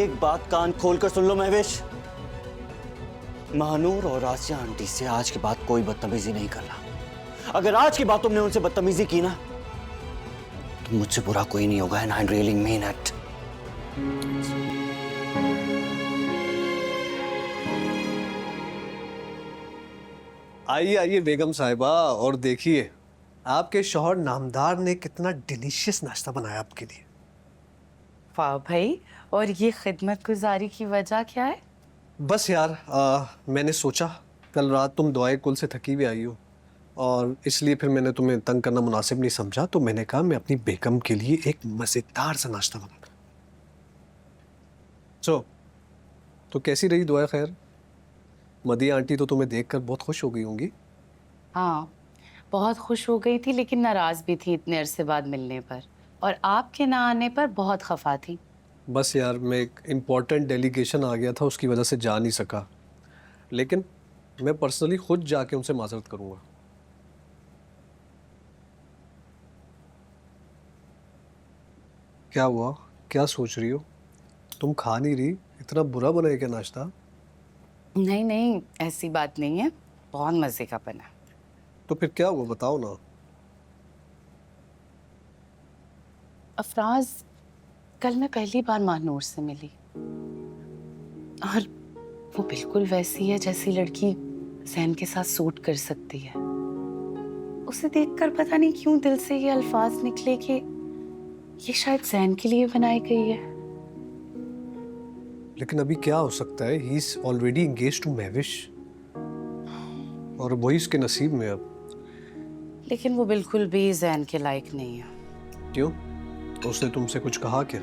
एक बात कान खोलकर सुन लो महवेश, महानूर और आसिया आंटी से आज के बाद कोई बदतमीजी नहीं कर रहा। अगर आज के बाद तुमने उनसे बदतमीजी की ना तो मुझसे बुरा कोई नहीं होगा, and I really mean it. आइए आइए बेगम साहिबा, और देखिए आपके शौहर नामदार ने कितना डिलीशियस नाश्ता बनाया आपके लिए। वाह भाई, और ये खिदमत गुजारी की वजह क्या है? बस यार मैंने सोचा कल रात तुम दुआए कुल से थकी हुई आई हो, और इसलिए फिर मैंने तुम्हें तंग करना मुनासिब नहीं समझा, तो मैंने कहा मैं अपनी बेगम के लिए एक मज़ेदार सा नाश्ता बना। तो कैसी रही दुआ खैर? मदिया आंटी तो तुम्हें देखकर बहुत खुश हो गई होंगी। हाँ, बहुत खुश हो गई थी, लेकिन नाराज भी थी इतने अरसे बाद मिलने पर, और आपके ना आने पर बहुत खफा थी। बस यार मैं एक इम्पॉर्टेंट डेलीगेशन आ गया था, उसकी वजह से जा नहीं सका, लेकिन मैं पर्सनली खुद जाके उनसे माजरत करूंगा। क्या हुआ, क्या सोच रही हो? तुम खा नहीं रही, इतना बुरा बना है क्या नाश्ता? नहीं नहीं, ऐसी बात नहीं है, बहुत मजे का बना। तो फिर क्या हुआ बताओ ना। अफराज, कल मैं पहली बार महानूर से मिली, और वो बिल्कुल वैसी है जैसी लड़की ज़ैन के साथ सूट कर सकती है। उसे देखकर पता नहीं क्यों दिल से ये अल्फाज निकले कि ये शायद ज़ैन के लिए बनाई गई है। लेकिन अभी क्या हो सकता है, he is already engage to Mahvish, और वही उसके नसीब में अब। लेकिन वो बिल्कुल भी ज़ैन के लायक नहीं है। क्यों, उसने तुमसे कुछ कहा क्या?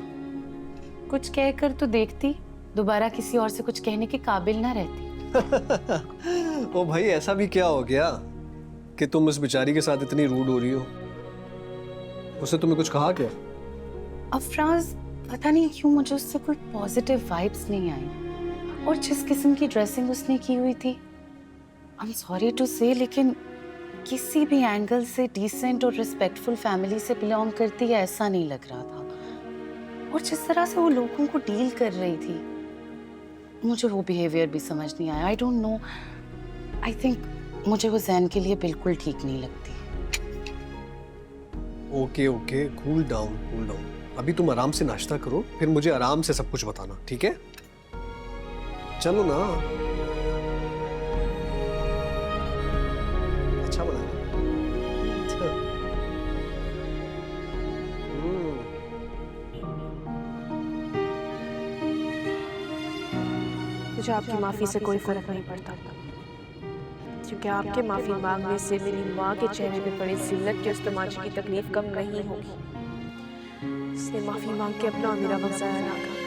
कुछ कहकर तो देखती, दोबारा किसी और से कुछ कहने के काबिल ना रहती। ओ भाई, ऐसा भी क्या हो गया कि तुम इस बेचारी के साथ इतनी रूड हो रही हो? उसने तुम्हें कुछ कहा क्या? अफराज, पता नहीं क्यों मुझे उससे कोई पॉजिटिव वाइब्स नहीं आई, और जिस किस्म की ड्रेसिंग उसने की हुई थी, आई एम सॉरी टू से, लेकिन किसी भी एंगल से डिसेंट और रिस्पेक्टफुल फैमिली से बिलोंग करती है ऐसा नहीं लग रहा था। और जिस तरह से वो लोगों को डील कर रही थी, मुझे वो बिहेवियर भी समझ नहीं आया। I don't know, I think मुझे वो ज़ैन के लिए बिल्कुल ठीक नहीं लगती। Okay okay, cool down cool down. अभी तुम आराम से नाश्ता करो, फिर मुझे आराम से सब कुछ बताना, ठीक है? चलो ना। अच्छा बना है। मुझे आपकी माफ़ी से कोई फर्क नहीं पड़ता, क्योंकि आपके माफ़ी मांगने से मेरी माँ के चेहरे पे पड़े जिल्लत के उस तमाचे की तकलीफ कम नहीं होगी। इसलिए माफ़ी मांग के अपना और मेरा वक्त ज़ाया ना कर।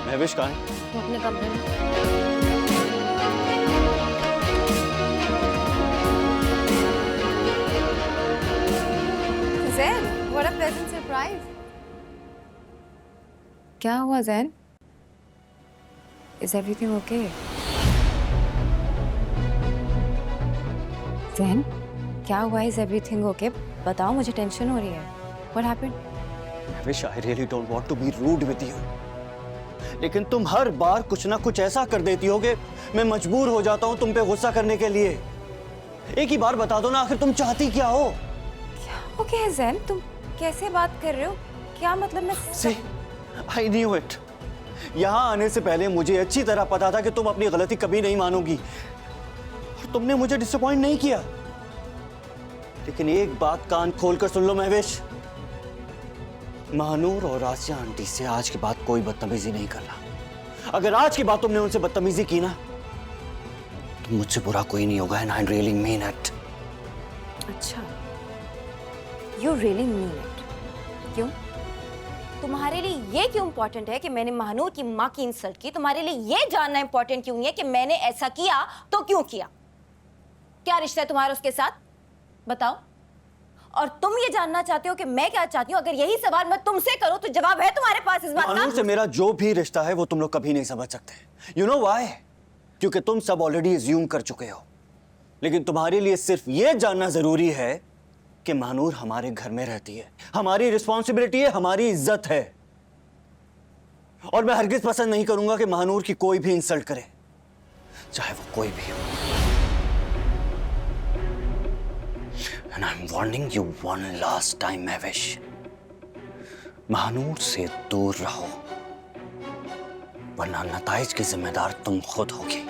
महवेश कहाँ है? वो अपने कमरे में। ज़ैन, what a pleasant surprise. क्या हुआ ज़ैन? Is everything okay? ज़ैन, क्या हुआ? Is everything okay? बताओ, मुझे टेंशन हो रही है। What happened? Mahwish, I really don't want to be rude with you, लेकिन तुम हर बार कुछ ना कुछ ऐसा कर देती हो कि मैं मजबूर हो जाता हूँ तुम पे गुस्सा करने के लिए। एक ही बार बता दो ना, आखिर तुम चाहती क्या हो? क्या हो गया है ज़ैन? तुम कैसे बात कर रहे हो? क्या मतलब? मैं See, I knew it. यहाँ आने से पहले मुझे अच्छी तरह पता था कि तुम अपनी गलती कभी नहीं मानोगी, और तुमने मुझे डिसअपॉइंट नहीं किया। लेकिन एक बात कान खोलकर सुन लो महवेश, महानूर और आसिया आंटी से आज के बाद कोई बदतमीजी नहीं कर रहा। अगर आज की बात तुमने उनसे बदतमीजी की ना तो मुझसे बुरा कोई नहीं होगा, and I really mean it. अच्छा, यू रियली मीन इट? क्यों? तुम्हारे लिए ये क्यों इम्पोर्टेंट है कि मैंने महानूर की माँ की इंसल्ट की? तुम्हारे लिए ये जानना इम्पोर्टेंट क्यों है कि मैंने ऐसा किया तो क्यों किया? क्या रिश्ता है तुम्हारा उसके साथ? बताओ। और तुम ये जानना चाहते हो कि मैं क्या चाहती हूँ? अगर यही सवाल मैं तुमसे करूं तो जवाब है तुम्हारे पास इस बात का? महानूर से मेरा जो भी रिश्ता है वो तुम लोग कभी नहीं समझ सकते। You know why? क्योंकि तुम सब ऑलरेडी अज्यूम कर चुके हो। लेकिन तुम्हारे लिए सिर्फ ये जानना जरूरी है कि महानूर हमारे घर में रहती है, हमारी रिस्पॉन्सिबिलिटी है, हमारी इज्जत है। और मैं हरगिज पसंद नहीं करूंगा कि महानूर की कोई भी इंसल्ट करे, चाहे वो कोई भी हो। And I'm warning you one last time, Mavish. Mahnoor से दूर रहो, वरना नताइज की जिम्मेदार तुम खुद होगी।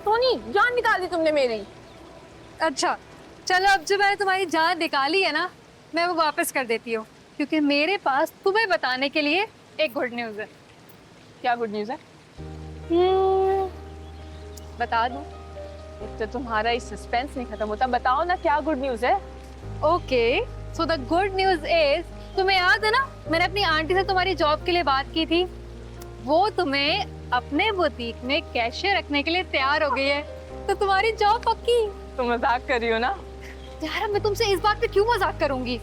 टोनी, जान निकाल दी तुमने मेरी। अच्छा चलो, अब जो मैंने तुम्हारी जान निकाली है ना, मैं वो वापस कर देती हूँ, क्योंकि मेरे पास तुम्हें बताने के लिए एक गुड न्यूज़ है। क्या गुड न्यूज़ है? बता दूँ? तो तुम्हारा इस सस्पेंस नहीं खत्म होता, बताओ ना क्या गुड न्यूज़ है। Okay, so the good news is, तुम्हें याद है ना मैंने अपनी आंटी से तुम्हारी जॉब के लिए बात की थी? वो तुम्हें अपने बुटीक में कैशियर रखने के लिए तैयार हो गई है, तो तुम्हारी जॉब पक्की। तुम मजाक कर रही हो ना? यार मैं तुमसे इस बात पे क्यों मजाक करूंगी?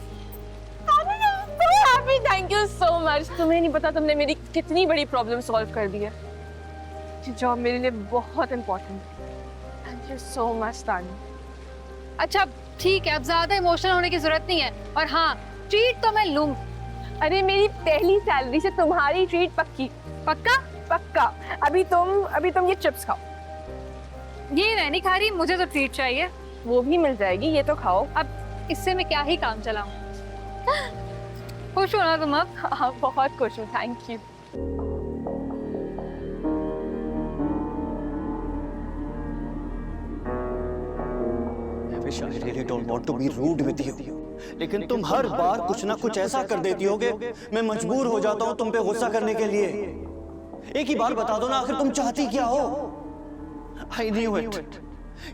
Thank you so much. तुम्हें नहीं पता तुमने मेरी कितनी बड़ी प्रॉब्लम सॉल्व कर दी है। ये जॉब मेरे लिए बहुत इंपॉर्टेंट है। थैंक यू सो मच तानी। अच्छा ठीक है, अब ज्यादा इमोशनल होने की जरूरत नहीं है, और हाँ ट्रीट तो मैं लूँ। अरे मेरी पहली सैलरी से तुम्हारी ट्रीट पक्की। पक्का? पक्का। अभी तुम ये चिप्स खाओ। ये मैं नहीं खा रही, मुझे तो ट्रीट चाहिए। वो भी मिल जाएगी, ये तो खाओ। अब इससे मैं क्या ही काम चलाऊं? खुश हो ना तुम अब? हाँ, बहुत खुश हूँ, thank you. I really don't want to be rude with you, लेकिन तुम हर बार कुछ ना कुछ ऐसा कर देती हो कि मैं मजबूर हो जाता हूँ तुम पे गुस्सा करने के लिए। एक ही बार बता दो ना, आखिर तुम चाहती क्या हो? I knew it.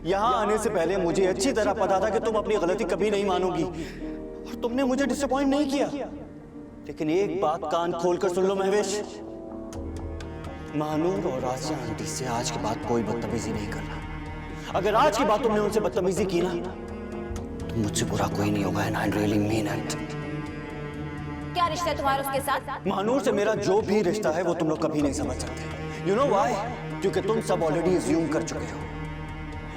यहाँ आने से पहले मुझे अच्छी तरह पता था कि तुम अपनी गलती कभी नहीं मानोगी, और तुमने मुझे डिसअपॉइंट नहीं किया। लेकिन एक बात कान खोल कर सुन लो महवेश, महानूर और आसिया आंटी से आज के बाद कोई बदतमीजी नहीं करना। अगर आज की बात तुमने उनसे बदतमीजी की ना तो मुझसे बुरा कोई नहीं होगा, and I really mean it. क्या रिश्ता है तुम्हारा उसके साथ? महानूर से मेरा जो भी रिश्ता है वो तुम लोग कभी नहीं समझ सकते। You know why? क्योंकि तुम सब ऑलरेडी अज्यूम कर चुके हो,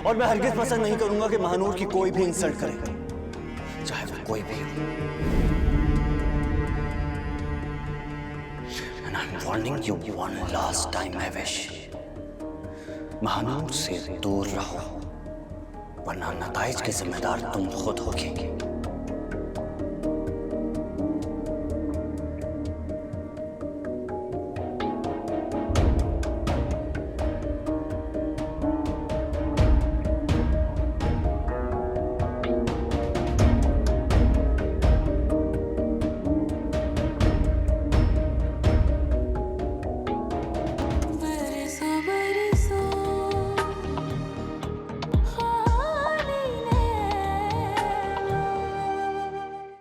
और मैं हरगिज पसंद नहीं करूंगा कि महानूर की कोई भी इंसल्ट करे, चाहे वो कोई भी हो। And I'm warning you one last time, Mavish. Mahnoor से दूर रहो, वरना नताइज की जिम्मेदार तुम खुद होगी।